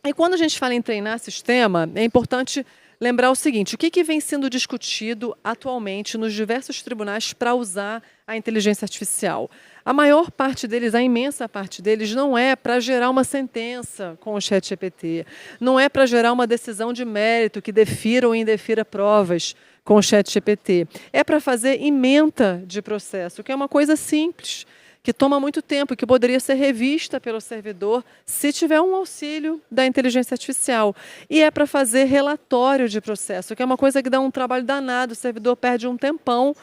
E quando a gente fala em treinar sistema, é importante lembrar o seguinte: o que vem sendo discutido atualmente nos diversos tribunais para usar a inteligência artificial? A maior parte deles, a imensa parte deles, não é para gerar uma sentença com o ChatGPT, não é para gerar uma decisão de mérito que defira ou indefira provas com o ChatGPT. É para fazer ementa de processo, que é uma coisa simples, que toma muito tempo, que poderia ser revista pelo servidor se tiver um auxílio da inteligência artificial. E é para fazer relatório de processo, que é uma coisa que dá um trabalho danado, o servidor perde um tempão,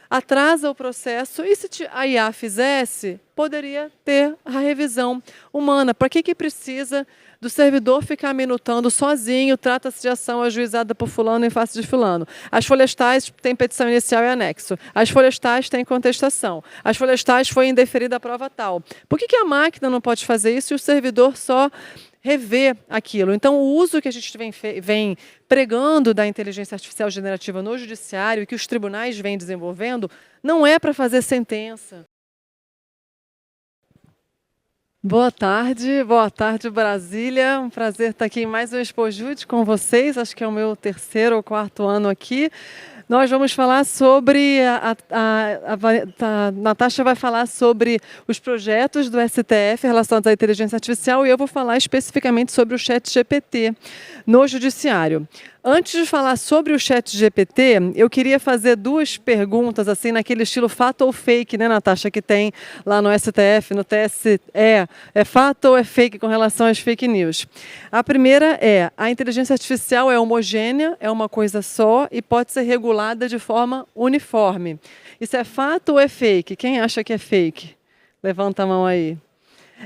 atrasa o processo, e se a IA fizesse, poderia ter a revisão humana. Para que precisa do servidor ficar minutando sozinho, trata-se de ação ajuizada por fulano em face de fulano? As folhas tais têm petição inicial e anexo. As folhas tais têm contestação. As folhas tais foi indeferida a prova tal. Por que a máquina não pode fazer isso e o servidor só rever aquilo? Então, o uso que a gente vem pregando da inteligência artificial generativa no judiciário e que os tribunais vêm desenvolvendo não é para fazer sentença. Boa tarde Brasília. Um prazer estar aqui em mais um Expojude com vocês. Acho que é o meu terceiro ou quarto ano aqui. Nós vamos falar sobre, a Natasha vai falar sobre os projetos do STF relacionados à inteligência artificial e eu vou falar especificamente sobre o ChatGPT no Judiciário. Antes de falar sobre o ChatGPT, eu queria fazer duas perguntas, assim, naquele estilo fato ou fake, né, Natasha, que tem lá no STF, no TSE. É fato ou é fake com relação às fake news? A primeira é: a inteligência artificial é homogênea, é uma coisa só e pode ser regulada de forma uniforme. Isso é fato ou é fake? Quem acha que é fake? Levanta a mão aí.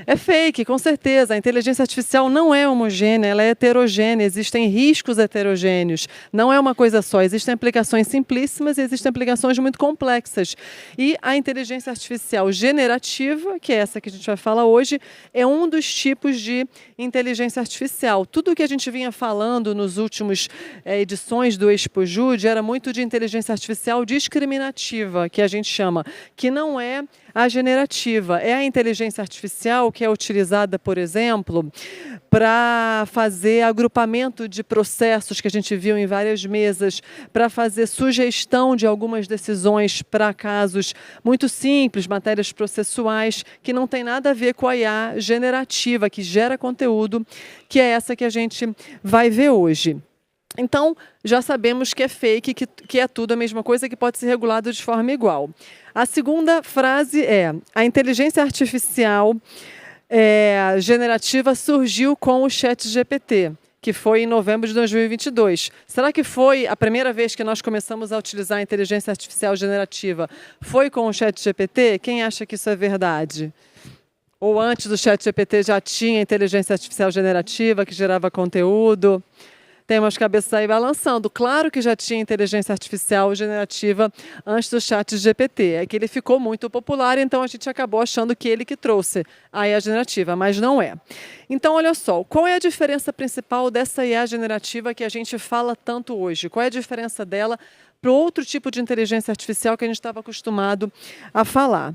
É fake, com certeza. A inteligência artificial não é homogênea, ela é heterogênea, existem riscos heterogêneos. Não é uma coisa só, existem aplicações simplíssimas e existem aplicações muito complexas. E a inteligência artificial generativa, que é essa que a gente vai falar hoje, é um dos tipos de inteligência artificial. Tudo o que a gente vinha falando nos últimos edições do Expojude era muito de inteligência artificial discriminativa, que a gente chama, que não é a generativa. É a inteligência artificial que é utilizada, por exemplo, para fazer agrupamento de processos que a gente viu em várias mesas, para fazer sugestão de algumas decisões para casos muito simples, matérias processuais, que não tem nada a ver com a IA generativa, que gera conteúdo, que é essa que a gente vai ver hoje. Então, já sabemos que é fake, que é tudo a mesma coisa, que pode ser regulado de forma igual. A segunda frase é: a inteligência artificial generativa surgiu com o ChatGPT, que foi em novembro de 2022. Será que foi a primeira vez que nós começamos a utilizar a inteligência artificial generativa? Foi com o ChatGPT? Quem acha que isso é verdade? Ou antes do ChatGPT já tinha inteligência artificial generativa que gerava conteúdo? Tem umas cabeças aí balançando. Claro que já tinha inteligência artificial generativa antes do ChatGPT. É que ele ficou muito popular, então a gente acabou achando que ele que trouxe a IA generativa, mas não é. Então, olha só, qual é a diferença principal dessa IA generativa que a gente fala tanto hoje? Qual é a diferença dela para outro tipo de inteligência artificial que a gente estava acostumado a falar?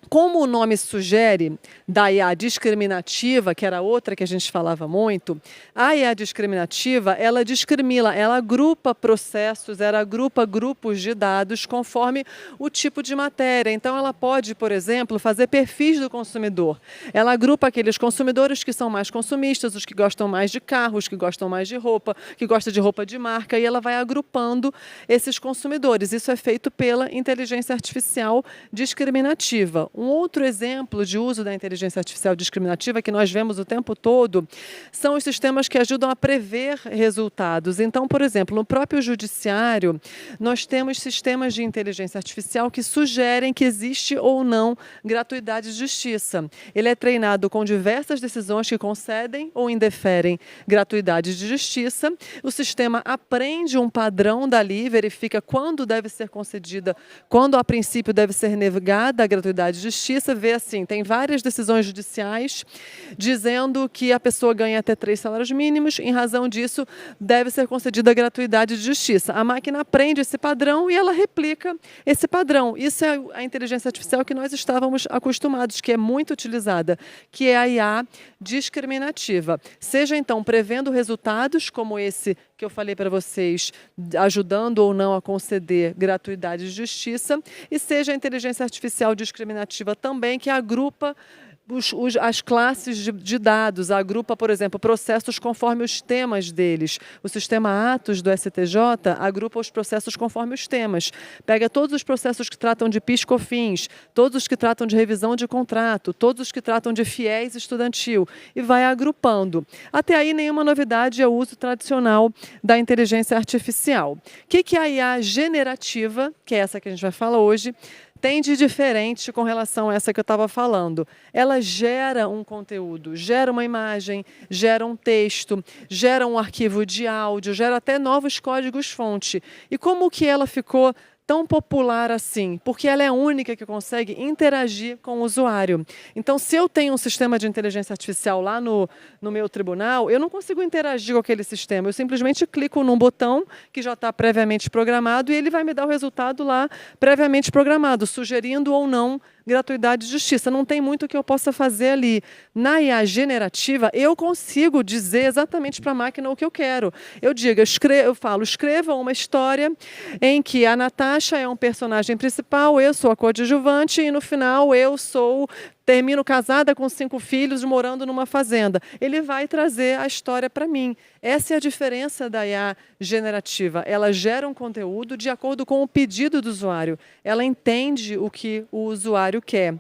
Como o nome sugere, da IA discriminativa, que era outra que a gente falava muito, a IA discriminativa, ela discrimina, ela agrupa processos, ela agrupa grupos de dados conforme o tipo de matéria. Então, ela pode, por exemplo, fazer perfis do consumidor. Ela agrupa aqueles consumidores que são mais consumistas, os que gostam mais de carros, que gostam mais de roupa, que gostam de roupa de marca, e ela vai agrupando esses consumidores. Isso é feito pela inteligência artificial discriminativa. Um outro exemplo de uso da inteligência artificial discriminativa que nós vemos o tempo todo são os sistemas que ajudam a prever resultados. Então, por exemplo, no próprio judiciário, nós temos sistemas de inteligência artificial que sugerem que existe ou não gratuidade de justiça. Ele é treinado com diversas decisões que concedem ou indeferem gratuidade de justiça. O sistema aprende um padrão dali, verifica quando deve ser concedida, quando a princípio deve ser negada a gratuidade de justiça, vê assim, tem várias decisões judiciais dizendo que a pessoa ganha até 3 salários mínimos, em razão disso deve ser concedida a gratuidade de justiça. A máquina aprende esse padrão e ela replica esse padrão. Isso é a inteligência artificial que nós estávamos acostumados, que é muito utilizada, que é a IA discriminativa. Seja então prevendo resultados como esse que eu falei para vocês, ajudando ou não a conceder gratuidade de justiça, e seja a inteligência artificial discriminativa também, que agrupa as classes de dados, agrupa, por exemplo, processos conforme os temas deles. O sistema Atos do STJ agrupa os processos conforme os temas. Pega todos os processos que tratam de PIS/COFINS, todos os que tratam de revisão de contrato, todos os que tratam de fiéis estudantil e vai agrupando. Até aí, nenhuma novidade, é o uso tradicional da inteligência artificial. O que é a IA generativa, que é essa que a gente vai falar hoje, tem de diferente com relação a essa que eu estava falando? Ela gera um conteúdo, gera uma imagem, gera um texto, gera um arquivo de áudio, gera até novos códigos-fonte. E como que ela ficou tão popular assim? Porque ela é a única que consegue interagir com o usuário. Então, se eu tenho um sistema de inteligência artificial lá no meu tribunal, eu não consigo interagir com aquele sistema. Eu simplesmente clico num botão que já está previamente programado e ele vai me dar o resultado lá previamente programado, sugerindo ou não gratuidade de justiça. Não tem muito o que eu possa fazer ali. Na IA generativa, eu consigo dizer exatamente para a máquina o que eu quero. Eu falo, escreva uma história em que a Natasha é um personagem principal, eu sou a coadjuvante e no final termino casada com 5 filhos, morando numa fazenda. Ele vai trazer a história para mim. Essa é a diferença da IA generativa. Ela gera um conteúdo de acordo com o pedido do usuário. Ela entende o que o usuário quer.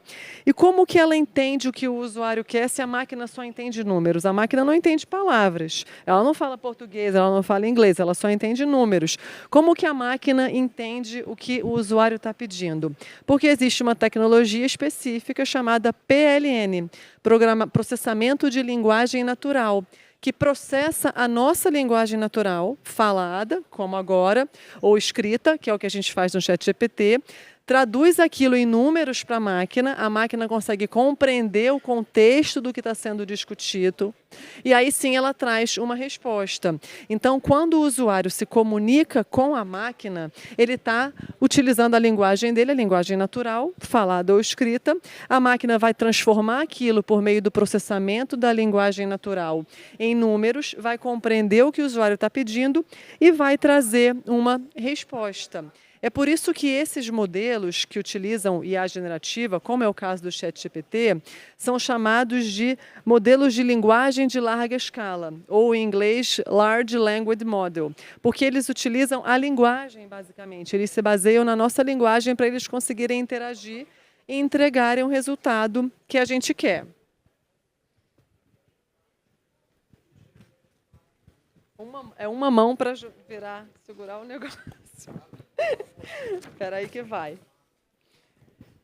E como que ela entende o que o usuário quer se a máquina só entende números? A máquina não entende palavras. Ela não fala português, ela não fala inglês, ela só entende números. Como que a máquina entende o que o usuário está pedindo? Porque existe uma tecnologia específica chamada PLN, Processamento de Linguagem Natural, que processa a nossa linguagem natural, falada, como agora, ou escrita, que é o que a gente faz no ChatGPT, traduz aquilo em números para a máquina consegue compreender o contexto do que está sendo discutido, e aí sim ela traz uma resposta. Então, quando o usuário se comunica com a máquina, ele está utilizando a linguagem dele, a linguagem natural, falada ou escrita. A máquina vai transformar aquilo por meio do processamento da linguagem natural em números, vai compreender o que o usuário está pedindo e vai trazer uma resposta. É por isso que esses modelos que utilizam IA generativa, como é o caso do ChatGPT, são chamados de modelos de linguagem de larga escala, ou em inglês, Large Language Model, porque eles utilizam a linguagem, basicamente. Eles se baseiam na nossa linguagem para eles conseguirem interagir e entregarem o resultado que a gente quer. É uma mão para segurar o negócio. Espera aí que vai.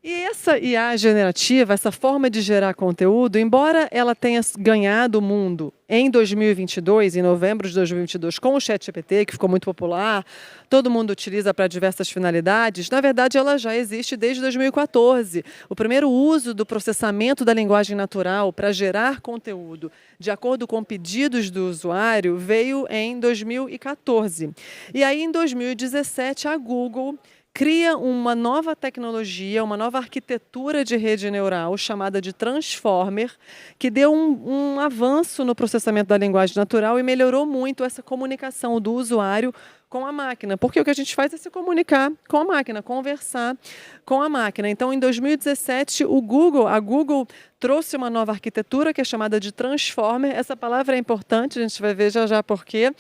E essa IA generativa, essa forma de gerar conteúdo, embora ela tenha ganhado o mundo em 2022, em novembro de 2022, com o ChatGPT, que ficou muito popular, todo mundo utiliza para diversas finalidades, na verdade ela já existe desde 2014. O primeiro uso do processamento da linguagem natural para gerar conteúdo de acordo com pedidos do usuário veio em 2014. E aí, em 2017, a Google cria uma nova tecnologia, uma nova arquitetura de rede neural chamada de Transformer, que deu um avanço no processamento da linguagem natural e melhorou muito essa comunicação do usuário com a máquina, porque o que a gente faz é se comunicar com a máquina, conversar com a máquina. Então, em 2017, a Google trouxe uma nova arquitetura que é chamada de Transformer. Essa palavra é importante, a gente vai ver já por quê.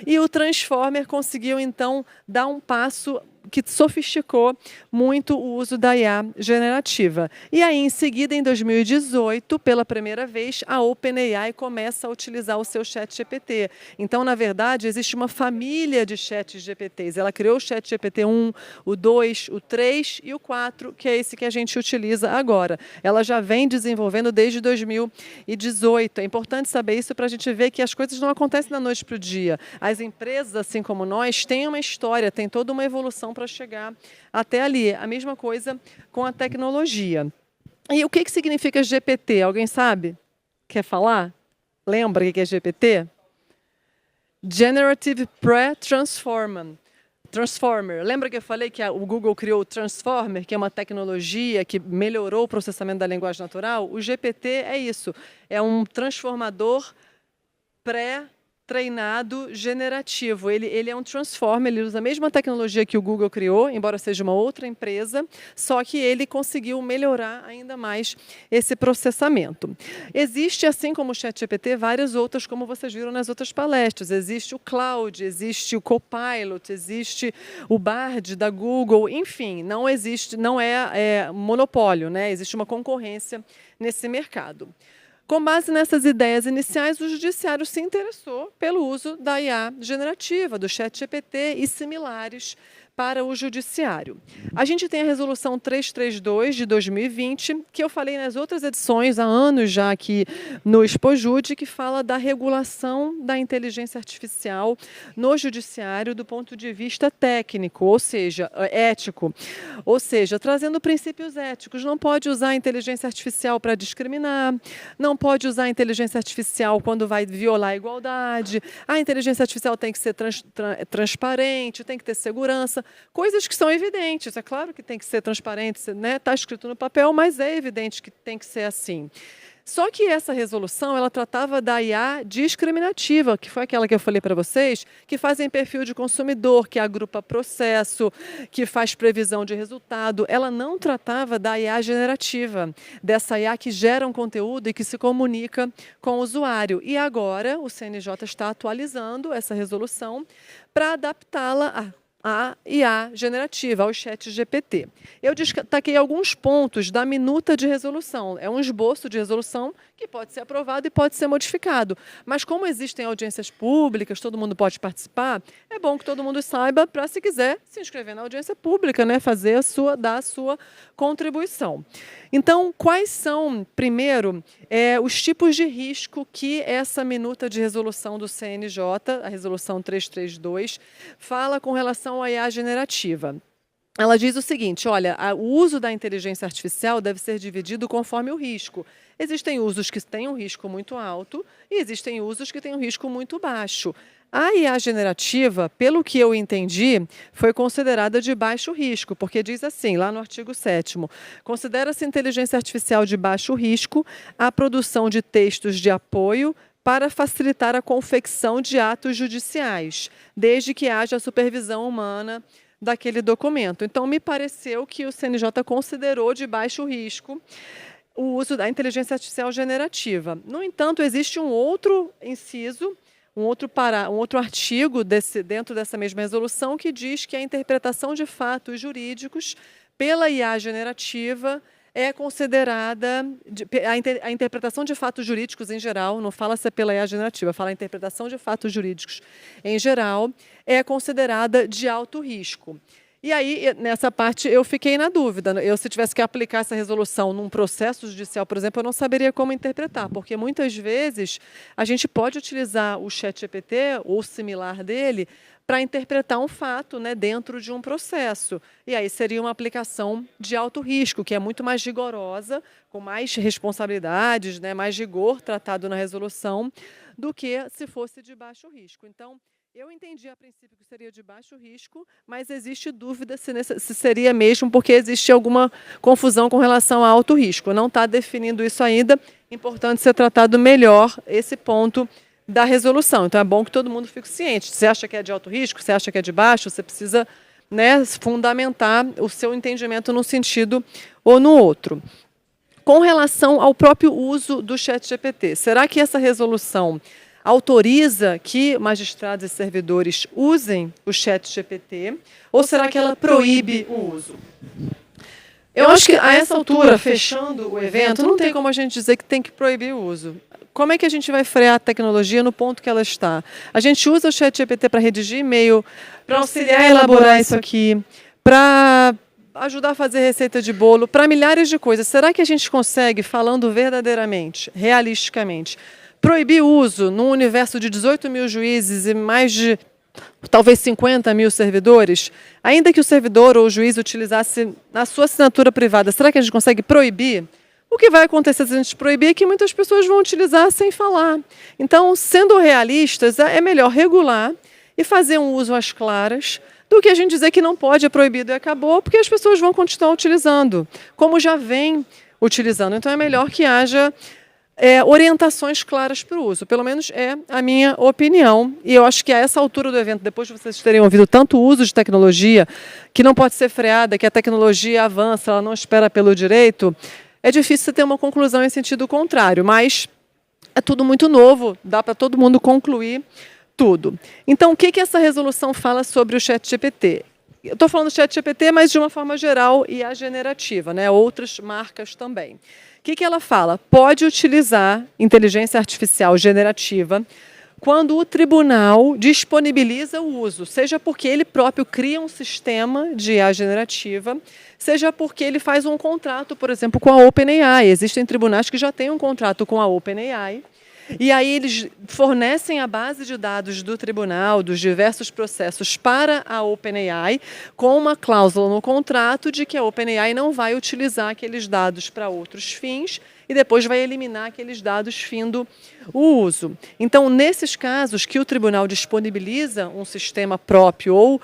E o Transformer conseguiu, então, dar um passo que sofisticou muito o uso da IA generativa. E aí, em seguida, em 2018, pela primeira vez, a OpenAI começa a utilizar o seu ChatGPT. Então, na verdade, existe uma família de ChatGPTs. Ela criou o ChatGPT 1, o 2, o 3 e o 4, que é esse que a gente utiliza agora. Ela já vem desenvolvendo desde 2018. É importante saber isso para a gente ver que as coisas não acontecem da noite para o dia. As empresas, assim como nós, têm uma história, têm toda uma evolução para chegar até ali. A mesma coisa com a tecnologia. E o que significa GPT? Alguém sabe? Quer falar? Lembra o que é GPT? Generative Pre-Transformer. Lembra que eu falei que o Google criou o Transformer, que é uma tecnologia que melhorou o processamento da linguagem natural? O GPT é isso, é um transformador pré-treinado generativo. Ele é um transformer, ele usa a mesma tecnologia que o Google criou, embora seja uma outra empresa, só que ele conseguiu melhorar ainda mais esse processamento. Existe, assim como o ChatGPT, várias outras, como vocês viram nas outras palestras. Existe o Cloud, existe o Copilot, existe o Bard da Google, enfim, não é monopólio, né? Existe uma concorrência nesse mercado. Com base nessas ideias iniciais, o Judiciário se interessou pelo uso da IA generativa, do ChatGPT e similares para o Judiciário. A gente tem a Resolução 332 de 2020, que eu falei nas outras edições, há anos já aqui no Expojude, que fala da regulação da inteligência artificial no Judiciário do ponto de vista técnico, ou seja, ético. Ou seja, trazendo princípios éticos. Não pode usar a inteligência artificial para discriminar, não pode usar a inteligência artificial quando vai violar a igualdade, a inteligência artificial tem que ser transparente, tem que ter segurança. Coisas que são evidentes, é claro que tem que ser transparente, né? Está escrito no papel, mas é evidente que tem que ser assim. Só que essa resolução, ela tratava da IA discriminativa, que foi aquela que eu falei para vocês, que fazem perfil de consumidor, que agrupa processo, que faz previsão de resultado. Ela não tratava da IA generativa, dessa IA que gera um conteúdo e que se comunica com o usuário. E agora o CNJ está atualizando essa resolução para adaptá-la a IA generativa, ao ChatGPT. Eu destaquei alguns pontos da minuta de resolução. É um esboço de resolução que pode ser aprovado e pode ser modificado. Mas como existem audiências públicas, todo mundo pode participar, é bom que todo mundo saiba para, se quiser, se inscrever na audiência pública, né, dar a sua contribuição. Então, quais são, primeiro, os tipos de risco que essa minuta de resolução do CNJ, a resolução 332, fala com relação à IA generativa? Ela diz o seguinte, olha, o uso da inteligência artificial deve ser dividido conforme o risco. Existem usos que têm um risco muito alto e existem usos que têm um risco muito baixo. A IA generativa, pelo que eu entendi, foi considerada de baixo risco, porque diz assim, lá no artigo 7º, considera-se inteligência artificial de baixo risco a produção de textos de apoio para facilitar a confecção de atos judiciais, desde que haja supervisão humana daquele documento. Então, me pareceu que o CNJ considerou de baixo risco o uso da inteligência artificial generativa. No entanto, existe um outro inciso, um outro artigo dentro dessa mesma resolução que diz que a interpretação de fatos jurídicos pela IA generativa é considerada, a interpretação de fatos jurídicos em geral, não fala se é pela IA generativa, fala a interpretação de fatos jurídicos em geral, é considerada de alto risco. E aí, nessa parte, eu fiquei na dúvida. Se tivesse que aplicar essa resolução num processo judicial, por exemplo, eu não saberia como interpretar, porque muitas vezes a gente pode utilizar o ChatGPT ou similar dele para interpretar um fato, né, dentro de um processo. E aí seria uma aplicação de alto risco, que é muito mais rigorosa, com mais responsabilidades, né, mais rigor tratado na resolução, do que se fosse de baixo risco. Então, eu entendi a princípio que seria de baixo risco, mas existe dúvida se seria mesmo, porque existe alguma confusão com relação a alto risco. Não está definindo isso ainda, importante ser tratado melhor esse ponto da resolução. Então é bom que todo mundo fique ciente. Você acha que é de alto risco, você acha que é de baixo, você precisa, né, fundamentar o seu entendimento num sentido ou no outro. Com relação ao próprio uso do ChatGPT, será que essa resolução autoriza que magistrados e servidores usem o ChatGPT ou será que ela proíbe o uso? Eu acho que a essa altura, fechando o evento, não tem como a gente dizer que tem que proibir o uso. Como é que a gente vai frear a tecnologia no ponto que ela está? A gente usa o ChatGPT para redigir e-mail, para auxiliar a elaborar isso aqui, para ajudar a fazer receita de bolo, para milhares de coisas. Será que a gente consegue, falando verdadeiramente, realisticamente, proibir o uso num universo de 18 mil juízes e mais de talvez 50 mil servidores? Ainda que o servidor ou o juiz utilizasse a sua assinatura privada, será que a gente consegue proibir O que vai acontecer se a gente proibir é que muitas pessoas vão utilizar sem falar. Então, sendo realistas, é melhor regular e fazer um uso às claras do que a gente dizer que não pode, é proibido e acabou, porque as pessoas vão continuar utilizando, como já vem utilizando. Então, é melhor que haja orientações claras para o uso. Pelo menos é a minha opinião. E eu acho que a essa altura do evento, depois de vocês terem ouvido tanto uso de tecnologia, que não pode ser freada, que a tecnologia avança, ela não espera pelo direito, é difícil você ter uma conclusão em sentido contrário, mas é tudo muito novo, dá para todo mundo concluir tudo. Então, o que essa resolução fala sobre o ChatGPT? Eu estou falando do ChatGPT, mas de uma forma geral e a generativa, né? Outras marcas também. O que ela fala? Pode utilizar inteligência artificial generativa quando o tribunal disponibiliza o uso, seja porque ele próprio cria um sistema de IA generativa, seja porque ele faz um contrato, por exemplo, com a OpenAI. Existem tribunais que já têm um contrato com a OpenAI, e aí eles fornecem a base de dados do tribunal, dos diversos processos, para a OpenAI, com uma cláusula no contrato de que a OpenAI não vai utilizar aqueles dados para outros fins e depois vai eliminar aqueles dados findo o uso. Então, nesses casos que o tribunal disponibiliza um sistema próprio ou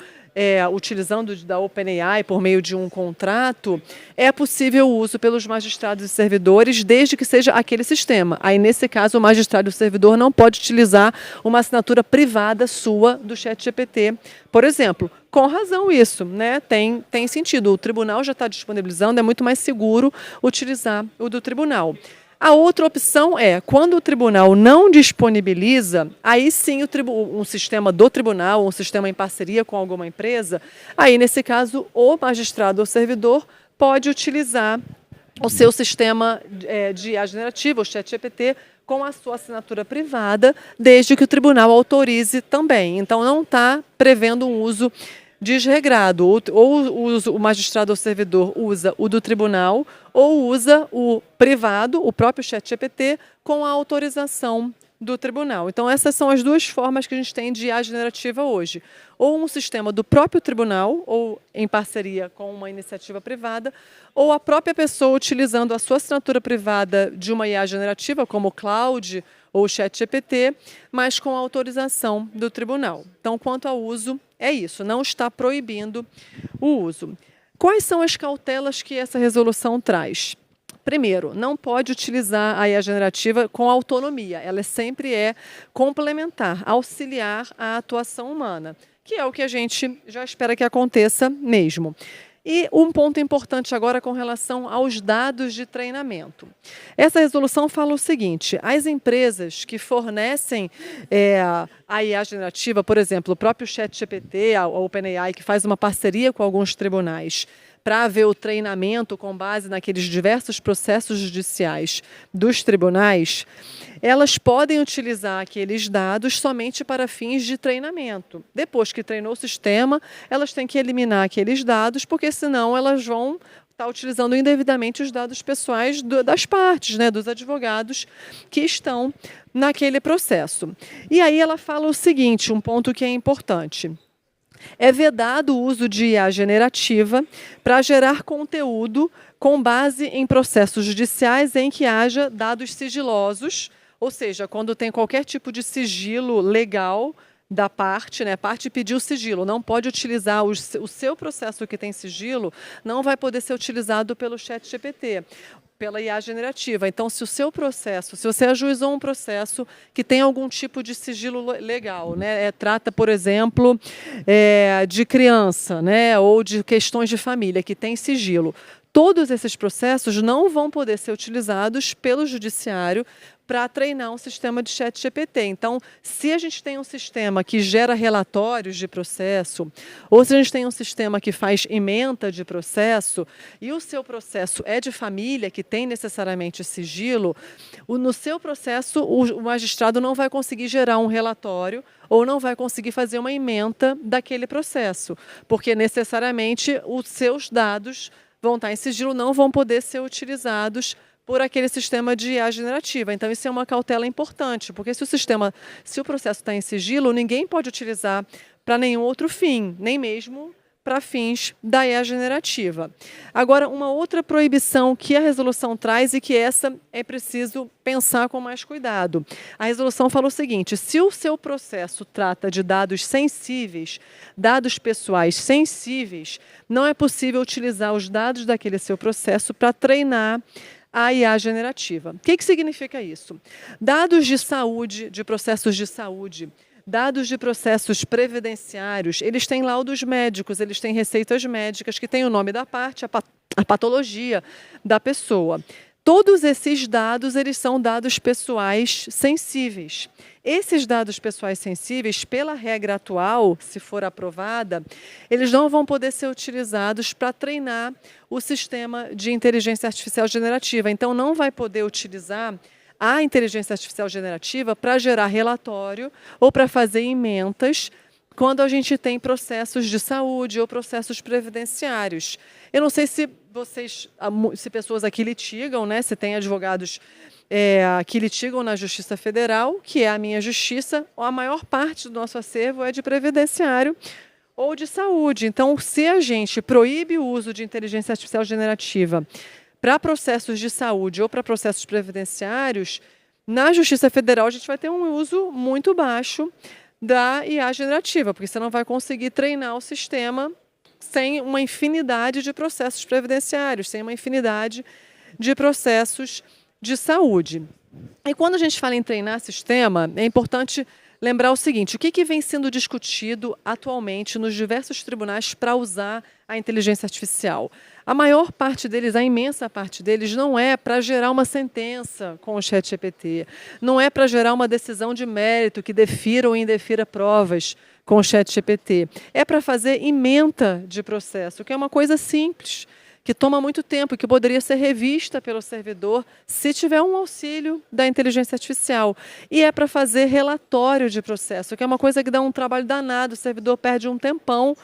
utilizando da OpenAI por meio de um contrato, é possível o uso pelos magistrados e servidores, desde que seja aquele sistema. Aí, nesse caso, o magistrado e o servidor não pode utilizar uma assinatura privada sua do ChatGPT, por exemplo. Com razão isso, né? Tem sentido. O tribunal já está disponibilizando, é muito mais seguro utilizar o do tribunal. A outra opção é, quando o tribunal não disponibiliza, aí sim um sistema do tribunal, um sistema em parceria com alguma empresa, aí nesse caso o magistrado ou servidor pode utilizar o seu sistema de IA generativa, o ChatGPT, com a sua assinatura privada, desde que o tribunal autorize também. Então não está prevendo um uso desregrado, ou o magistrado ou servidor usa o do tribunal, ou usa o privado, o próprio ChatGPT, com a autorização do tribunal. Então, essas são as duas formas que a gente tem de IA generativa hoje. Ou um sistema do próprio tribunal, ou em parceria com uma iniciativa privada, ou a própria pessoa utilizando a sua assinatura privada de uma IA generativa, como o Cloud ou o ChatGPT, mas com a autorização do tribunal. Então, quanto ao uso, é isso, não está proibindo o uso. Quais são as cautelas que essa resolução traz? Primeiro, não pode utilizar a IA generativa com autonomia. Ela sempre é complementar, auxiliar a atuação humana, que é o que a gente já espera que aconteça mesmo. E um ponto importante agora com relação aos dados de treinamento. Essa resolução fala o seguinte: as empresas que fornecem a IA generativa, por exemplo, o próprio ChatGPT, a OpenAI, que faz uma parceria com alguns tribunais para ver o treinamento com base naqueles diversos processos judiciais dos tribunais, elas podem utilizar aqueles dados somente para fins de treinamento. Depois que treinou o sistema, elas têm que eliminar aqueles dados, porque senão elas vão estar utilizando indevidamente os dados pessoais das partes, né, dos advogados que estão naquele processo. E aí ela fala o seguinte, um ponto que é importante: é vedado o uso de IA generativa para gerar conteúdo com base em processos judiciais em que haja dados sigilosos, ou seja, quando tem qualquer tipo de sigilo legal da parte, né? A parte pediu sigilo, não pode utilizar o seu processo que tem sigilo, não vai poder ser utilizado pelo ChatGPT, pela IA generativa. Então, se o seu processo, se você ajuizou um processo que tem algum tipo de sigilo legal, né, trata, por exemplo, de criança, né, ou de questões de família que tem sigilo, todos esses processos não vão poder ser utilizados pelo judiciário para treinar um sistema de ChatGPT. Então, se a gente tem um sistema que gera relatórios de processo, ou se a gente tem um sistema que faz ementa de processo, e o seu processo é de família, que tem necessariamente sigilo, no seu processo o magistrado não vai conseguir gerar um relatório ou não vai conseguir fazer uma ementa daquele processo, porque necessariamente os seus dados vão estar em sigilo, não vão poder ser utilizados por aquele sistema de IA generativa. Então, isso é uma cautela importante, porque se o processo está em sigilo, ninguém pode utilizar para nenhum outro fim, nem mesmo para fins da IA generativa. Agora, uma outra proibição que a resolução traz e que essa é preciso pensar com mais cuidado. A resolução fala o seguinte: se o seu processo trata de dados sensíveis, dados pessoais sensíveis, não é possível utilizar os dados daquele seu processo para treinar a IA generativa. O que significa isso? Dados de saúde, de processos de saúde, dados de processos previdenciários, eles têm laudos médicos, eles têm receitas médicas que têm o nome da parte, a patologia da pessoa. Todos esses dados, eles são dados pessoais sensíveis. Esses dados pessoais sensíveis, pela regra atual, se for aprovada, eles não vão poder ser utilizados para treinar o sistema de inteligência artificial generativa. Então, não vai poder utilizar a inteligência artificial generativa para gerar relatório ou para fazer emendas quando a gente tem processos de saúde ou processos previdenciários. Eu não sei se pessoas aqui litigam, né? Se tem advogados que litigam na Justiça Federal, que é a minha justiça, a maior parte do nosso acervo é de previdenciário ou de saúde. Então, se a gente proíbe o uso de inteligência artificial generativa para processos de saúde ou para processos previdenciários, na Justiça Federal a gente vai ter um uso muito baixo da IA generativa, porque você não vai conseguir treinar o sistema sem uma infinidade de processos previdenciários, sem uma infinidade de processos de saúde. E quando a gente fala em treinar sistema, é importante lembrar o seguinte: o que vem sendo discutido atualmente nos diversos tribunais para usar a inteligência artificial? A maior parte deles, a imensa parte deles, não é para gerar uma sentença com o ChatGPT, não é para gerar uma decisão de mérito que defira ou indefira provas com o ChatGPT. É para fazer ementa de processo, que é uma coisa simples, que toma muito tempo e que poderia ser revista pelo servidor se tiver um auxílio da inteligência artificial. E é para fazer relatório de processo, que é uma coisa que dá um trabalho danado, o servidor perde um tempão,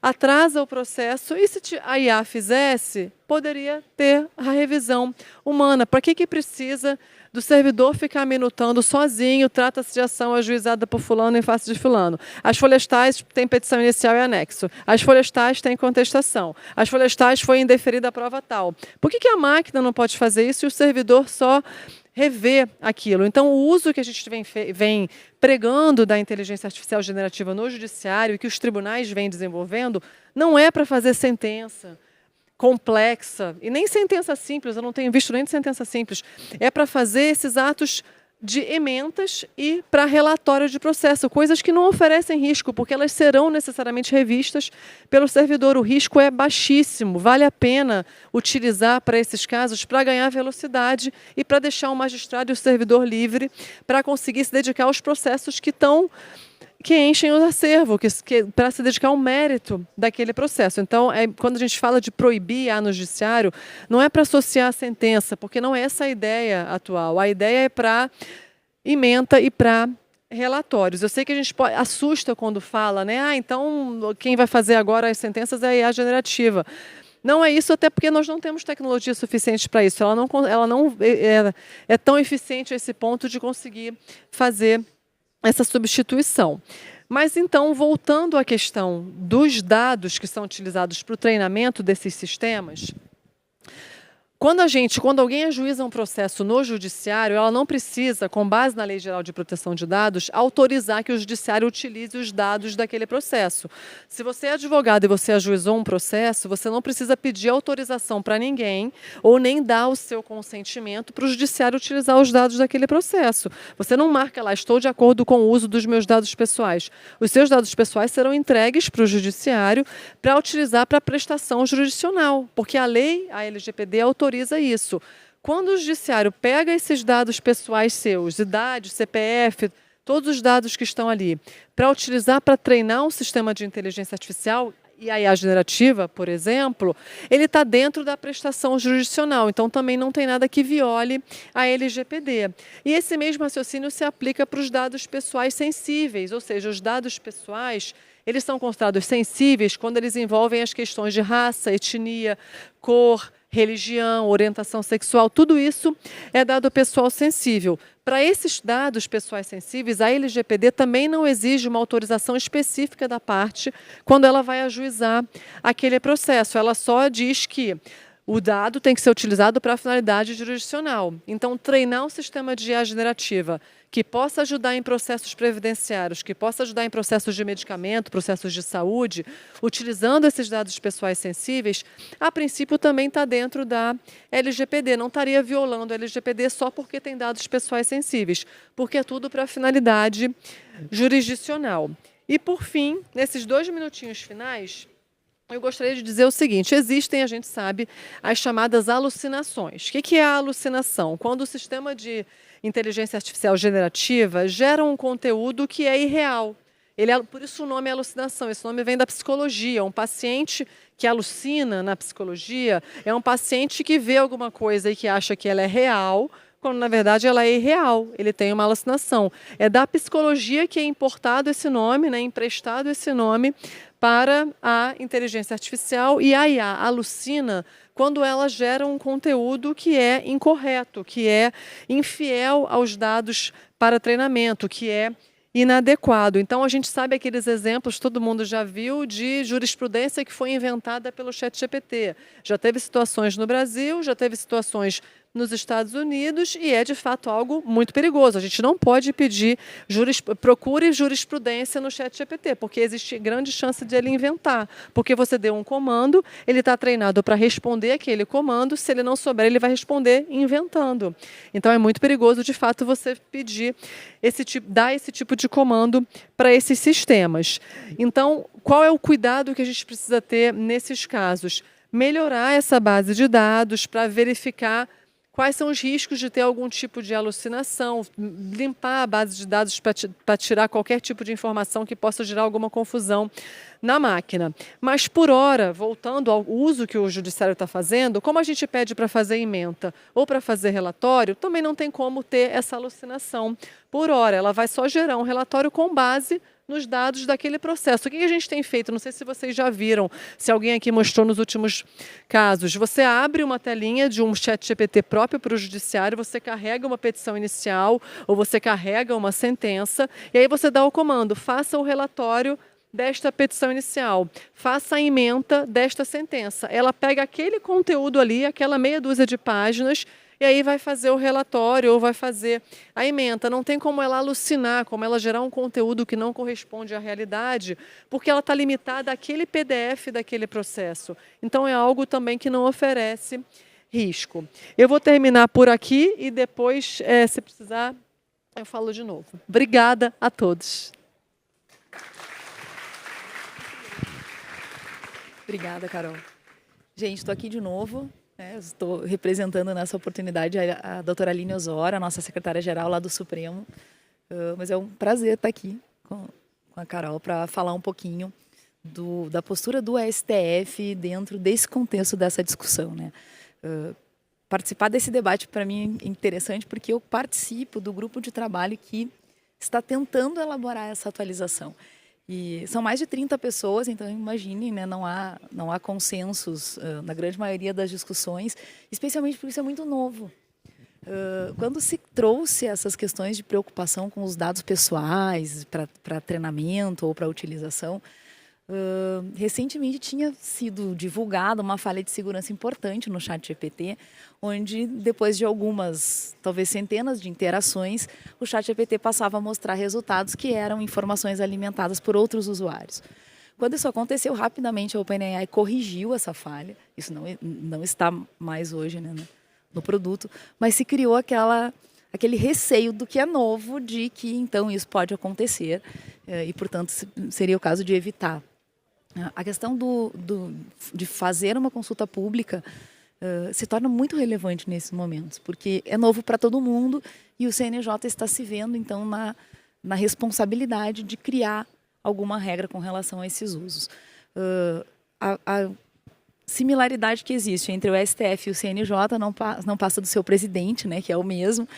atrasa o processo, e se a IA fizesse, poderia ter a revisão humana. Para que precisa do servidor ficar minutando sozinho, trata-se de ação ajuizada por fulano em face de fulano? As folhas tais têm petição inicial e anexo. As folhas tais têm contestação. As folhas tais foi indeferida a prova tal. Por que a máquina não pode fazer isso e o servidor só rever aquilo? Então, o uso que a gente vem pregando da inteligência artificial generativa no judiciário e que os tribunais vêm desenvolvendo não é para fazer sentença complexa, e nem sentença simples, eu não tenho visto nem de sentença simples, é para fazer esses atos de emendas e para relatório de processo, coisas que não oferecem risco, porque elas serão necessariamente revistas pelo servidor. O risco é baixíssimo, vale a pena utilizar para esses casos para ganhar velocidade e para deixar o magistrado e o servidor livre para conseguir se dedicar aos processos que enchem o acervo, para se dedicar ao mérito daquele processo. Então, quando a gente fala de proibir a no judiciário, não é para associar a sentença, porque não é essa a ideia atual. A ideia é para ementa e para relatórios. Eu sei que a gente assusta quando fala, né? Então quem vai fazer agora as sentenças é a IA generativa. Não é isso, até porque nós não temos tecnologia suficiente para isso. Ela não é tão eficiente a esse ponto de conseguir fazer essa substituição. Mas então, voltando à questão dos dados que são utilizados para o treinamento desses sistemas, quando alguém ajuiza um processo no judiciário, ela não precisa, com base na Lei Geral de Proteção de Dados, autorizar que o judiciário utilize os dados daquele processo. Se você é advogado e você ajuizou um processo, você não precisa pedir autorização para ninguém ou nem dar o seu consentimento para o judiciário utilizar os dados daquele processo. Você não marca lá: estou de acordo com o uso dos meus dados pessoais. Os seus dados pessoais serão entregues para o judiciário para utilizar para prestação jurisdicional, porque a lei, a LGPD, autoriza isso. Quando o judiciário pega esses dados pessoais seus, idade, CPF, todos os dados que estão ali, para utilizar para treinar um sistema de inteligência artificial, e a IA generativa, por exemplo, ele está dentro da prestação jurisdicional, então também não tem nada que viole a LGPD. E esse mesmo raciocínio se aplica para os dados pessoais sensíveis, ou seja, os dados pessoais, eles são considerados sensíveis quando eles envolvem as questões de raça, etnia, cor, religião, orientação sexual, tudo isso é dado pessoal sensível. Para esses dados pessoais sensíveis, a LGPD também não exige uma autorização específica da parte quando ela vai ajuizar aquele processo. Ela só diz que o dado tem que ser utilizado para a finalidade jurisdicional. Então, treinar um sistema de IA generativa que possa ajudar em processos previdenciários, que possa ajudar em processos de medicamento, processos de saúde, utilizando esses dados pessoais sensíveis, a princípio também está dentro da LGPD. Não estaria violando a LGPD só porque tem dados pessoais sensíveis, porque é tudo para a finalidade jurisdicional. E, por fim, nesses 2 minutinhos finais, eu gostaria de dizer o seguinte: existem, a gente sabe, as chamadas alucinações. O que é a alucinação? Quando o sistema de inteligência artificial generativa gera um conteúdo que é irreal. Por isso o nome é alucinação. Esse nome vem da psicologia. Um paciente que alucina na psicologia é um paciente que vê alguma coisa e que acha que ela é real, quando na verdade ela é irreal, ele tem uma alucinação. É da psicologia que é importado esse nome, né, emprestado esse nome para a inteligência artificial, e a IA alucina quando ela gera um conteúdo que é incorreto, que é infiel aos dados para treinamento, que é inadequado. Então, a gente sabe aqueles exemplos, todo mundo já viu, de jurisprudência que foi inventada pelo ChatGPT. Já teve situações no Brasil, já teve situações nos Estados Unidos, e é de fato algo muito perigoso. A gente não pode pedir procure jurisprudência no ChatGPT, porque existe grande chance de ele inventar. Porque você deu um comando, ele está treinado para responder aquele comando, se ele não souber, ele vai responder inventando. Então é muito perigoso, de fato, você pedir dar esse tipo de comando para esses sistemas. Então, qual é o cuidado que a gente precisa ter nesses casos? Melhorar essa base de dados para verificar quais são os riscos de ter algum tipo de alucinação, limpar a base de dados para tirar qualquer tipo de informação que possa gerar alguma confusão na máquina. Mas, por hora, voltando ao uso que o judiciário está fazendo, como a gente pede para fazer ementa ou para fazer relatório, também não tem como ter essa alucinação por hora. Ela vai só gerar um relatório com base nos dados daquele processo. O que a gente tem feito? Não sei se vocês já viram, se alguém aqui mostrou nos últimos casos. Você abre uma telinha de um ChatGPT próprio para o judiciário, você carrega uma petição inicial ou você carrega uma sentença, e aí você dá o comando: faça o relatório desta petição inicial, faça a ementa desta sentença. Ela pega aquele conteúdo ali, aquela meia dúzia de páginas, e aí vai fazer o relatório ou vai fazer a ementa. Não tem como ela alucinar, como ela gerar um conteúdo que não corresponde à realidade, porque ela está limitada àquele PDF daquele processo. Então é algo também que não oferece risco. Eu vou terminar por aqui e depois, se precisar, eu falo de novo. Obrigada a todos. Obrigada, Carol. Gente, estou aqui de novo. Estou representando nessa oportunidade a doutora Aline Osório, a nossa secretária-geral lá do Supremo. Mas é um prazer estar aqui com a Carol para falar um pouquinho da postura do STF dentro desse contexto dessa discussão, né? Participar desse debate para mim é interessante porque eu participo do grupo de trabalho que está tentando elaborar essa atualização. E são mais de 30 pessoas, então imagine, né, não há consensos na grande maioria das discussões, especialmente porque isso é muito novo. Quando se trouxe essas questões de preocupação com os dados pessoais para treinamento ou para utilização, recentemente tinha sido divulgada uma falha de segurança importante no ChatGPT, onde depois de algumas, talvez centenas de interações, o ChatGPT passava a mostrar resultados que eram informações alimentadas por outros usuários. Quando isso aconteceu, rapidamente a OpenAI corrigiu essa falha. Isso não está mais hoje, né, no produto, mas se criou aquele receio do que é novo, de que então isso pode acontecer e, portanto, seria o caso de evitar. A questão de fazer uma consulta pública se torna muito relevante nesses momentos, porque é novo para todo mundo e o CNJ está se vendo, então, na responsabilidade de criar alguma regra com relação a esses usos. A similaridade que existe entre o STF e o CNJ não passa do seu presidente, né, que é o mesmo.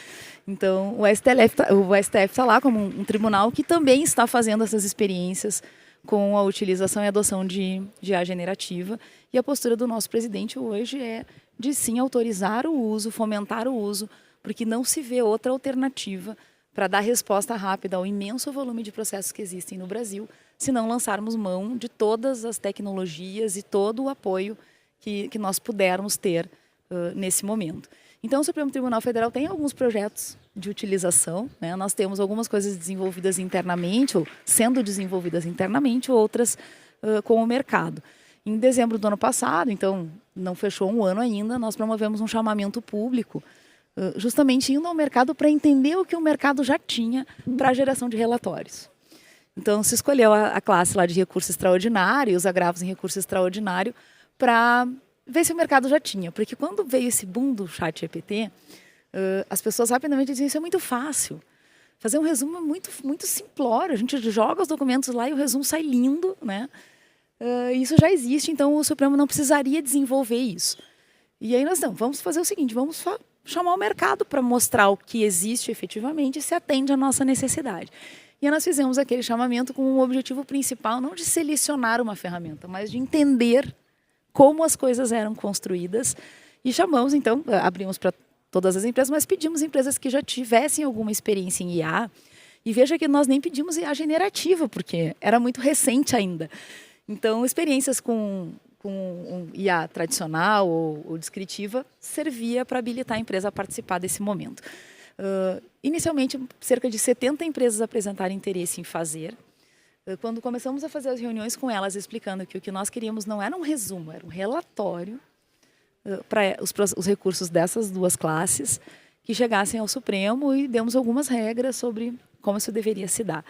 Então, o STF está lá como um tribunal que também está fazendo essas experiências com a utilização e adoção de IA generativa. E a postura do nosso presidente hoje é de sim autorizar o uso, fomentar o uso, porque não se vê outra alternativa para dar resposta rápida ao imenso volume de processos que existem no Brasil, se não lançarmos mão de todas as tecnologias e todo o apoio que nós pudermos ter nesse momento. Então, o Supremo Tribunal Federal tem alguns projetos de utilização, né? Nós temos algumas coisas desenvolvidas internamente, ou sendo desenvolvidas internamente, outras com o mercado. Em dezembro do ano passado, então não fechou um ano ainda, nós promovemos um chamamento público, justamente indo ao mercado para entender o que o mercado já tinha para a geração de relatórios. Então, se escolheu a classe lá de recurso extraordinário, os agravos em recurso extraordinário, para ver se o mercado já tinha. Porque quando veio esse boom do ChatGPT, as pessoas rapidamente diziam, isso é muito fácil. Fazer um resumo é muito simplório. A gente joga os documentos lá e o resumo sai lindo, né? Isso já existe, então o Supremo não precisaria desenvolver isso. E aí nós vamos fazer o seguinte, vamos chamar o mercado para mostrar o que existe efetivamente e se atende à nossa necessidade. E aí nós fizemos aquele chamamento com o objetivo principal, não de selecionar uma ferramenta, mas de entender como as coisas eram construídas. E chamamos, então, abrimos para todas as empresas, mas pedimos empresas que já tivessem alguma experiência em IA. E veja que nós nem pedimos IA generativa, porque era muito recente ainda. Então, experiências com um IA tradicional ou descritiva servia para habilitar a empresa a participar desse momento. Inicialmente, cerca de 70 empresas apresentaram interesse em fazer. Quando começamos a fazer as reuniões com elas, explicando que o que nós queríamos não era um resumo, era um relatório para os recursos dessas duas classes que chegassem ao Supremo, e demos algumas regras sobre como isso deveria se dar.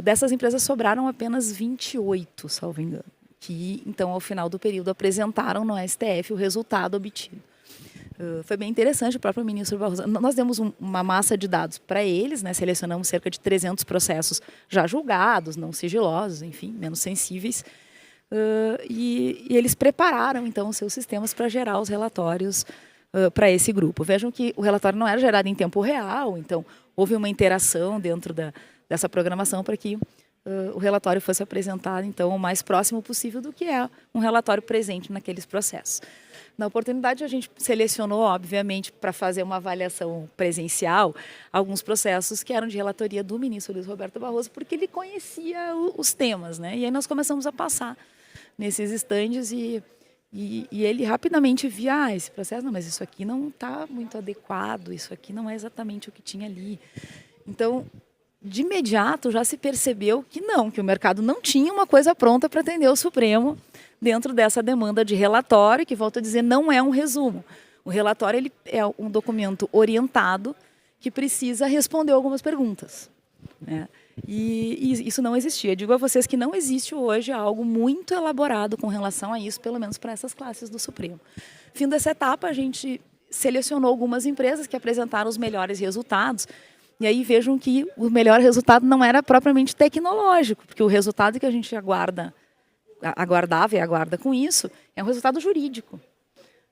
Dessas empresas sobraram apenas 28, salvo engano, que então ao final do período apresentaram no STF o resultado obtido. Foi bem interessante, o próprio ministro Barroso. Nós demos uma massa de dados para eles, né? Selecionamos cerca de 300 processos já julgados, não sigilosos, enfim, menos sensíveis. E eles prepararam, então, os seus sistemas para gerar os relatórios para esse grupo. Vejam que o relatório não era gerado em tempo real, então houve uma interação dentro dessa programação para que o relatório fosse apresentado, então, o mais próximo possível do que é um relatório presente naqueles processos. Na oportunidade, a gente selecionou, obviamente, para fazer uma avaliação presencial, alguns processos que eram de relatoria do ministro Luiz Roberto Barroso, porque ele conhecia os temas, né? E aí nós começamos a passar nesses estandes e ele rapidamente via, esse processo, não, mas isso aqui não está muito adequado, isso aqui não é exatamente o que tinha ali. Então, de imediato já se percebeu que o mercado não tinha uma coisa pronta para atender o Supremo dentro dessa demanda de relatório, que, volto a dizer, não é um resumo. O relatório ele é um documento orientado que precisa responder algumas perguntas, né? E isso não existia. Eu digo a vocês que não existe hoje algo muito elaborado com relação a isso, pelo menos para essas classes do Supremo. Fim dessa etapa, a gente selecionou algumas empresas que apresentaram os melhores resultados. E aí vejam que o melhor resultado não era propriamente tecnológico, porque o resultado que a gente aguardava e aguarda com isso é um resultado jurídico.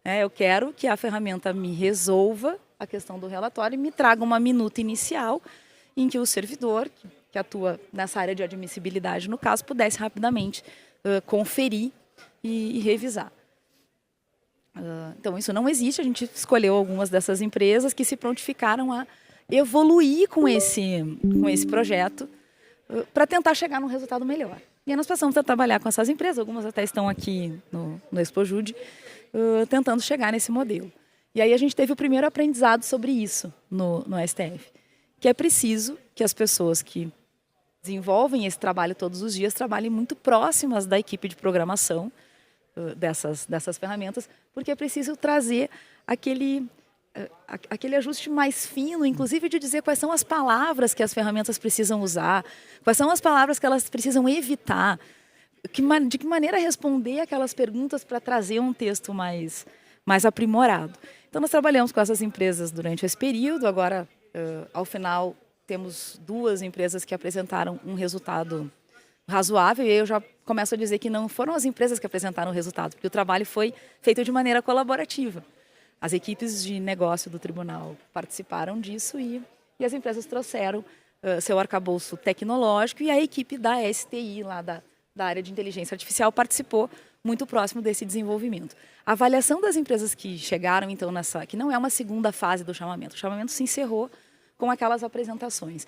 Eu quero que a ferramenta me resolva a questão do relatório e me traga uma minuta inicial em que o servidor, que atua nessa área de admissibilidade, no caso, pudesse rapidamente conferir e revisar. Então, isso não existe. A gente escolheu algumas dessas empresas que se prontificaram a evoluir com esse projeto para tentar chegar num resultado melhor. E aí nós passamos a trabalhar com essas empresas, algumas até estão aqui no ExpoJude, tentando chegar nesse modelo. E aí a gente teve o primeiro aprendizado sobre isso no STF, que é preciso que as pessoas que desenvolvem esse trabalho todos os dias trabalhem muito próximas da equipe de programação dessas ferramentas, porque é preciso trazer aquele ajuste mais fino, inclusive de dizer quais são as palavras que as ferramentas precisam usar, quais são as palavras que elas precisam evitar, de que maneira responder aquelas perguntas para trazer um texto mais aprimorado. Então, nós trabalhamos com essas empresas durante esse período. Agora, ao final, temos 2 empresas que apresentaram um resultado razoável, e aí eu já começo a dizer que não foram as empresas que apresentaram o resultado, porque o trabalho foi feito de maneira colaborativa. As equipes de negócio do tribunal participaram disso e as empresas trouxeram seu arcabouço tecnológico, e a equipe da STI, lá da área de inteligência artificial, participou muito próximo desse desenvolvimento. A avaliação das empresas que chegaram, então, que não é uma segunda fase do chamamento, o chamamento se encerrou com aquelas apresentações.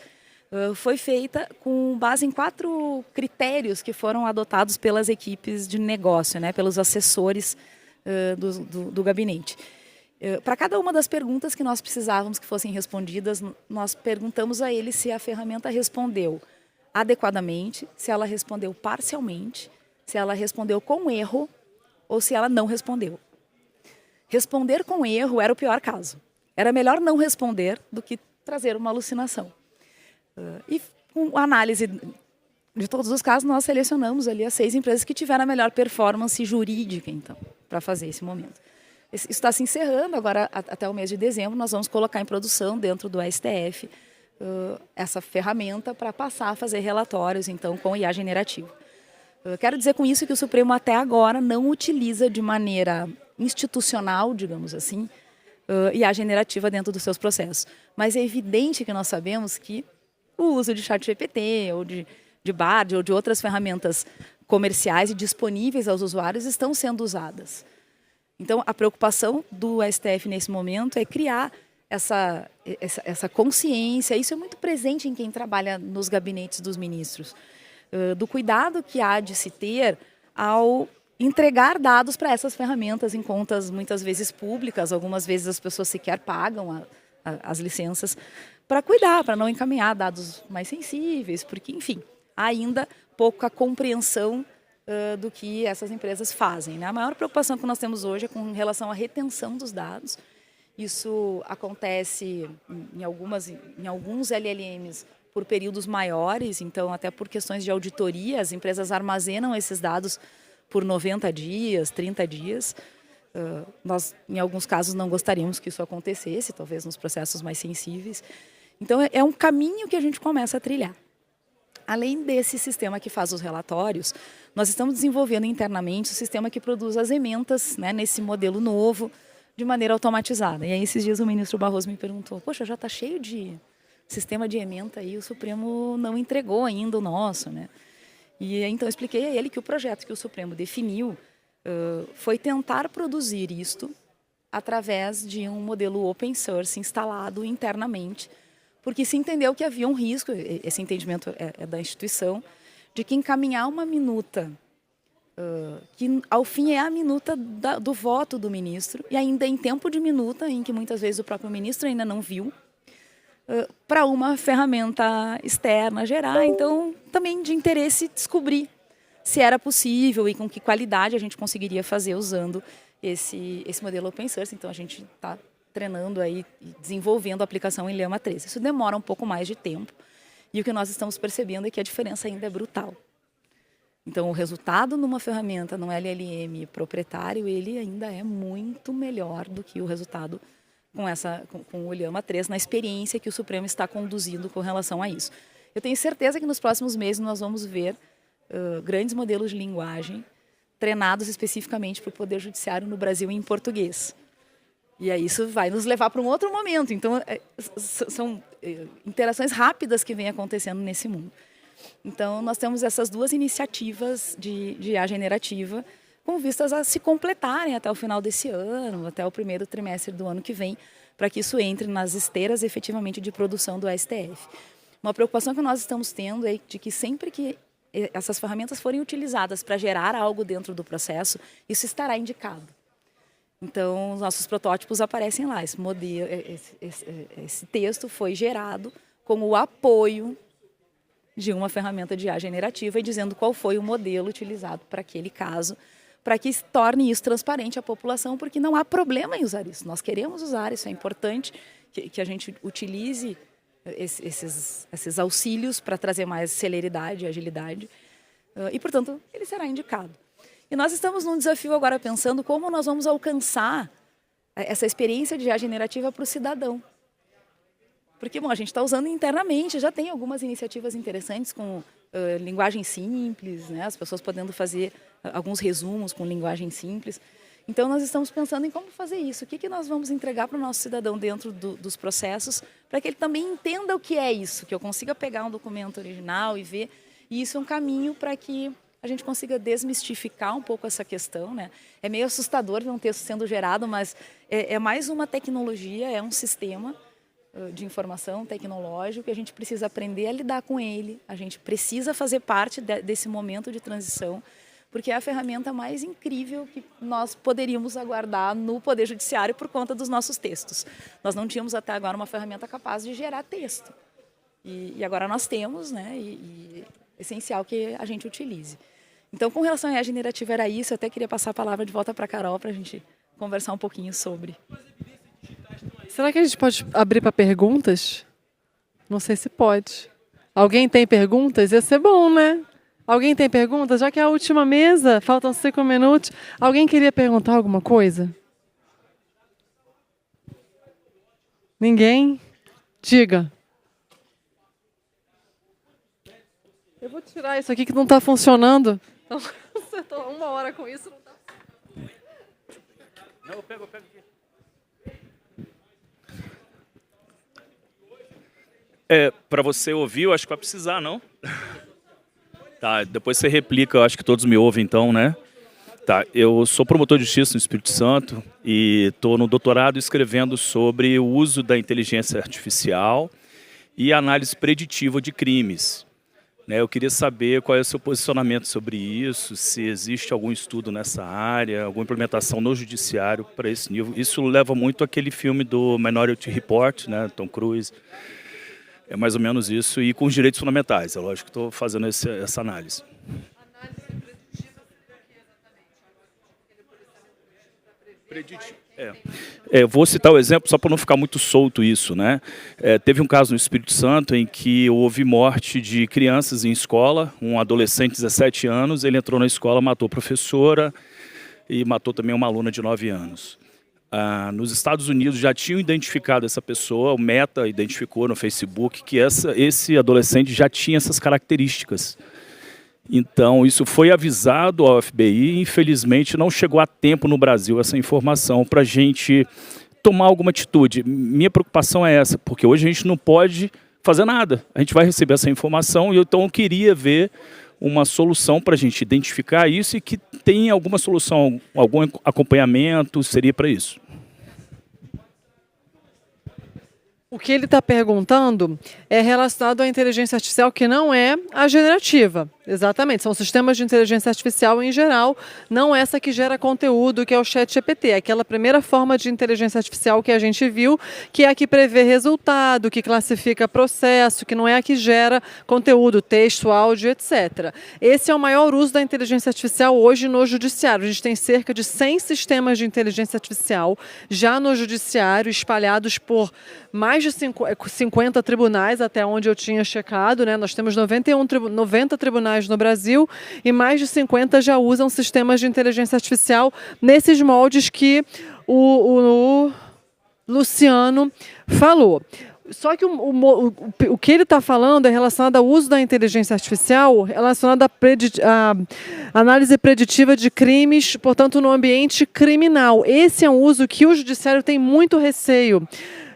Foi feita com base em 4 critérios que foram adotados pelas equipes de negócio, né, pelos assessores do gabinete. Para cada uma das perguntas que nós precisávamos que fossem respondidas, nós perguntamos a eles se a ferramenta respondeu adequadamente, se ela respondeu parcialmente, se ela respondeu com erro ou se ela não respondeu. Responder com erro era o pior caso. Era melhor não responder do que trazer uma alucinação. E com a análise de todos os casos, nós selecionamos ali as 6 empresas que tiveram a melhor performance jurídica, então, para fazer esse momento. Isso está se encerrando agora até o mês de dezembro. Nós vamos colocar em produção dentro do STF essa ferramenta para passar a fazer relatórios, então, com IA generativo. Quero dizer com isso que o Supremo até agora não utiliza de maneira institucional, digamos assim, IA generativa dentro dos seus processos. Mas é evidente que nós sabemos que o uso de ChatGPT ou de Bard ou de outras ferramentas comerciais e disponíveis aos usuários estão sendo usadas. Então, a preocupação do STF nesse momento é criar essa consciência. Isso é muito presente em quem trabalha nos gabinetes dos ministros, do cuidado que há de se ter ao entregar dados para essas ferramentas em contas muitas vezes públicas, algumas vezes as pessoas sequer pagam as licenças, para cuidar, para não encaminhar dados mais sensíveis, porque, enfim, há ainda pouca compreensão do que essas empresas fazem, né? A maior preocupação que nós temos hoje é com relação à retenção dos dados. Isso acontece em alguns LLMs por períodos maiores, então até por questões de auditoria, as empresas armazenam esses dados por 90 dias, 30 dias. Nós, em alguns casos, não gostaríamos que isso acontecesse, talvez nos processos mais sensíveis. Então, é um caminho que a gente começa a trilhar. Além desse sistema que faz os relatórios, nós estamos desenvolvendo internamente o sistema que produz as ementas, né, nesse modelo novo, de maneira automatizada. E aí, esses dias, o ministro Barroso me perguntou, poxa, já está cheio de sistema de ementa aí, o Supremo não entregou ainda o nosso, né? E então, eu expliquei a ele que o projeto que o Supremo definiu foi tentar produzir isto através de um modelo open source instalado internamente, porque se entendeu que havia um risco, esse entendimento é da instituição, de que encaminhar uma minuta, que ao fim é a minuta do voto do ministro, e ainda em tempo de minuta, em que muitas vezes o próprio ministro ainda não viu, para uma ferramenta externa gerar, então também de interesse descobrir se era possível e com que qualidade a gente conseguiria fazer usando esse modelo open source. Então a gente está treinando aí e desenvolvendo a aplicação em Llama 3. Isso demora um pouco mais de tempo e o que nós estamos percebendo é que a diferença ainda é brutal. Então o resultado numa ferramenta, num LLM proprietário, ele ainda é muito melhor do que o resultado com o Llama 3 na experiência que o Supremo está conduzindo com relação a isso. Eu tenho certeza que nos próximos meses nós vamos ver grandes modelos de linguagem treinados especificamente para o Poder Judiciário no Brasil em português. E aí isso vai nos levar para um outro momento. Então, são interações rápidas que vêm acontecendo nesse mundo. Então, nós temos essas 2 iniciativas de IA generativa com vistas a se completarem até o final desse ano, até o primeiro trimestre do ano que vem, para que isso entre nas esteiras efetivamente de produção do STF. Uma preocupação que nós estamos tendo é de que sempre que essas ferramentas forem utilizadas para gerar algo dentro do processo, isso estará indicado. Então, os nossos protótipos aparecem lá. Esse texto foi gerado com o apoio de uma ferramenta de IA generativa e dizendo qual foi o modelo utilizado para aquele caso, para que torne isso transparente à população, porque não há problema em usar isso. Nós queremos usar isso, é importante que a gente utilize esses auxílios para trazer mais celeridade e agilidade. E, portanto, ele será indicado. E nós estamos num desafio agora pensando como nós vamos alcançar essa experiência de IA generativa para o cidadão. Porque, bom, a gente está usando internamente, já tem algumas iniciativas interessantes com linguagem simples, né? As pessoas podendo fazer alguns resumos com linguagem simples. Então, nós estamos pensando em como fazer isso. O que nós vamos entregar para o nosso cidadão dentro dos processos, para que ele também entenda o que é isso, que eu consiga pegar um documento original e ver. E isso é um caminho para que a gente consiga desmistificar um pouco essa questão, né? É meio assustador ver um texto sendo gerado, mas é mais uma tecnologia, é um sistema de informação tecnológico que a gente precisa aprender a lidar com ele, a gente precisa fazer parte desse momento de transição, porque é a ferramenta mais incrível que nós poderíamos aguardar no Poder Judiciário por conta dos nossos textos. Nós não tínhamos até agora uma ferramenta capaz de gerar texto. E agora nós temos, né? E é essencial que a gente utilize. Então, com relação à IA generativa, era isso. Eu até queria passar a palavra de volta para a Carol para a gente conversar um pouquinho sobre. Será que a gente pode abrir para perguntas? Não sei se pode. Alguém tem perguntas? Ia ser bom, né? Alguém tem perguntas? Já que é a última mesa, faltam 5 minutos. Alguém queria perguntar alguma coisa? Ninguém? Diga. Eu vou tirar isso aqui que não está funcionando. Então, você está 1 hora com isso, não está. Não, eu pego aqui. Para você ouvir, eu acho que vai precisar, não? Tá, depois você replica, eu acho que todos me ouvem então, né? Tá, eu sou promotor de justiça no Espírito Santo e estou no doutorado escrevendo sobre o uso da inteligência artificial e análise preditiva de crimes. Eu queria saber qual é o seu posicionamento sobre isso, se existe algum estudo nessa área, alguma implementação no judiciário para esse nível. Isso leva muito àquele filme do Minority Report, né, Tom Cruise. É mais ou menos isso, e com os direitos fundamentais. É lógico que estou fazendo essa análise. Vou citar o exemplo só para não ficar muito solto isso, né? Teve um caso no Espírito Santo em que houve morte de crianças em escola, um adolescente de 17 anos, ele entrou na escola, matou a professora e matou também uma aluna de 9 anos. Nos Estados Unidos já tinham identificado essa pessoa, o Meta identificou no Facebook que esse adolescente já tinha essas características. Então, isso foi avisado ao FBI e, infelizmente, não chegou a tempo no Brasil essa informação para a gente tomar alguma atitude. Minha preocupação é essa, porque hoje a gente não pode fazer nada. A gente vai receber essa informação e então eu queria ver uma solução para a gente identificar isso e que tenha alguma solução, algum acompanhamento, seria para isso. O que ele está perguntando é relacionado à inteligência artificial que não é a generativa. Exatamente, são sistemas de inteligência artificial em geral, não essa que gera conteúdo, que é o ChatGPT, aquela primeira forma de inteligência artificial que a gente viu, que é a que prevê resultado, que classifica processo, que não é a que gera conteúdo, texto, áudio, etc. Esse é o maior uso da inteligência artificial hoje no judiciário. A gente tem cerca de 100 sistemas de inteligência artificial já no judiciário, espalhados por mais de 50 tribunais, até onde eu tinha checado, né? Nós temos 90 tribunais no Brasil e mais de 50 já usam sistemas de inteligência artificial nesses moldes que o Luciano falou. Só que o que ele está falando é relacionado ao uso da inteligência artificial, relacionado à análise preditiva de crimes, portanto, no ambiente criminal. Esse é um uso que o judiciário tem muito receio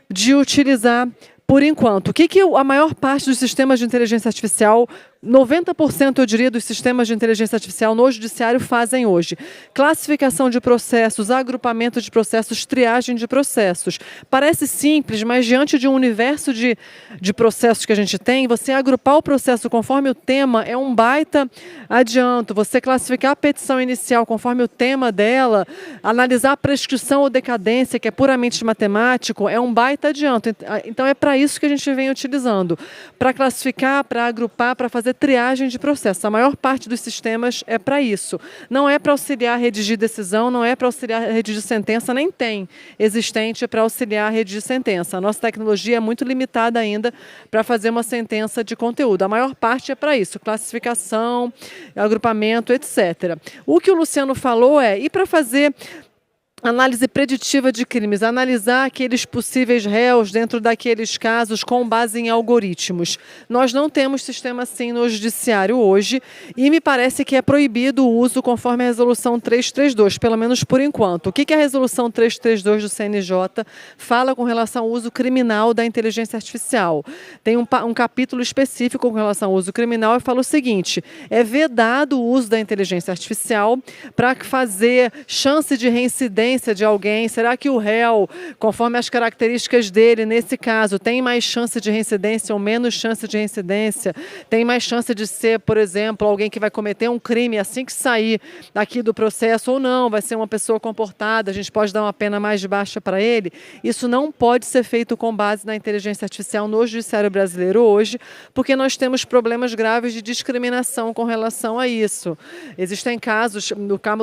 de utilizar por enquanto. O que a maior parte dos sistemas de inteligência artificial, 90% eu diria dos sistemas de inteligência artificial no judiciário fazem hoje? Classificação de processos, agrupamento de processos, triagem de processos. Parece simples, mas diante de um universo de processos que a gente tem, você agrupar o processo conforme o tema é um baita adianto. Você classificar a petição inicial conforme o tema dela, analisar a prescrição ou decadência, que é puramente matemático, é um baita adianto. Então é para isso que a gente vem utilizando. Para classificar, para agrupar, para fazer triagem de processo. A maior parte dos sistemas é para isso. Não é para auxiliar a redigir decisão, não é para auxiliar a redigir sentença, nem tem existente para auxiliar a redigir sentença. A nossa tecnologia é muito limitada ainda para fazer uma sentença de conteúdo. A maior parte é para isso, classificação, agrupamento, etc. O que o Luciano falou e para fazer Análise preditiva de crimes, analisar aqueles possíveis réus dentro daqueles casos com base em algoritmos. Nós não temos sistema assim no judiciário hoje e me parece que é proibido o uso conforme a resolução 332, pelo menos por enquanto. O que a resolução 332 do CNJ fala com relação ao uso criminal da inteligência artificial? Tem um capítulo específico com relação ao uso criminal e fala o seguinte: é vedado o uso da inteligência artificial para fazer chance de reincidência de alguém. Será que o réu, conforme as características dele, nesse caso, tem mais chance de reincidência ou menos chance de reincidência? Tem mais chance de ser, por exemplo, alguém que vai cometer um crime assim que sair aqui do processo ou não? Vai ser uma pessoa comportada, a gente pode dar uma pena mais baixa para ele? Isso não pode ser feito com base na inteligência artificial no judiciário brasileiro hoje, porque nós temos problemas graves de discriminação com relação a isso. Existem casos,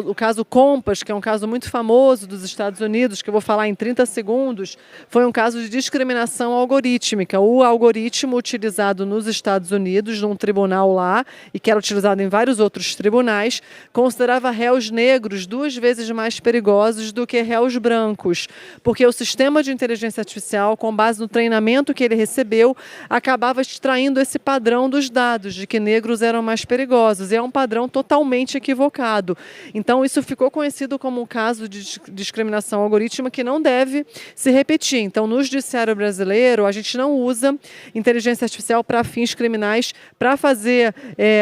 o caso Compass, que é um caso muito famoso dos Estados Unidos, que eu vou falar em 30 segundos, foi um caso de discriminação algorítmica. O algoritmo utilizado nos Estados Unidos, num tribunal lá, e que era utilizado em vários outros tribunais, considerava réus negros 2 vezes mais perigosos do que réus brancos, porque o sistema de inteligência artificial, com base no treinamento que ele recebeu, acabava extraindo esse padrão dos dados, de que negros eram mais perigosos, e é um padrão totalmente equivocado. Então, isso ficou conhecido como um caso de discriminação algorítmica que não deve se repetir. Então, no judiciário brasileiro, a gente não usa inteligência artificial para fins criminais, para fazer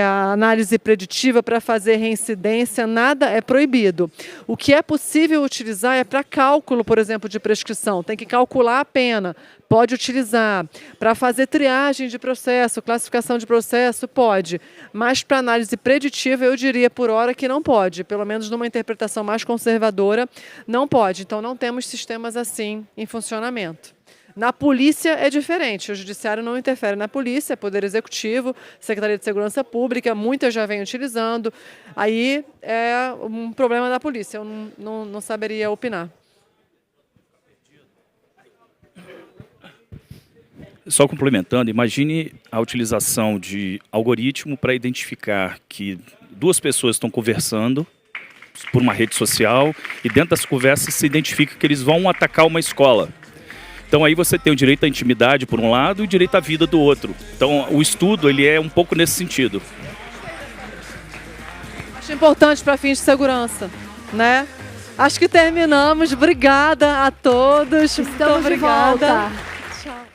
a análise preditiva, para fazer reincidência, nada é proibido. O que é possível utilizar é para cálculo, por exemplo, de prescrição. Tem que calcular a pena, pode utilizar. Para fazer triagem de processo, classificação de processo, pode. Mas para análise preditiva, eu diria por hora que não pode. Pelo menos numa interpretação mais conservadora, não pode. Então, não temos sistemas assim em funcionamento. Na polícia é diferente, o judiciário não interfere na polícia, é Poder Executivo, Secretaria de Segurança Pública, muitas já vêm utilizando. Aí é um problema da polícia, eu não saberia opinar. Só complementando, imagine a utilização de algoritmo para identificar que 2 pessoas estão conversando por uma rede social e dentro das conversas se identifica que eles vão atacar uma escola. Então aí você tem o direito à intimidade por um lado e o direito à vida do outro. Então o estudo ele é um pouco nesse sentido. Acho importante para fins de segurança, né? Acho que terminamos. Obrigada a todos. Estamos de volta. Tchau.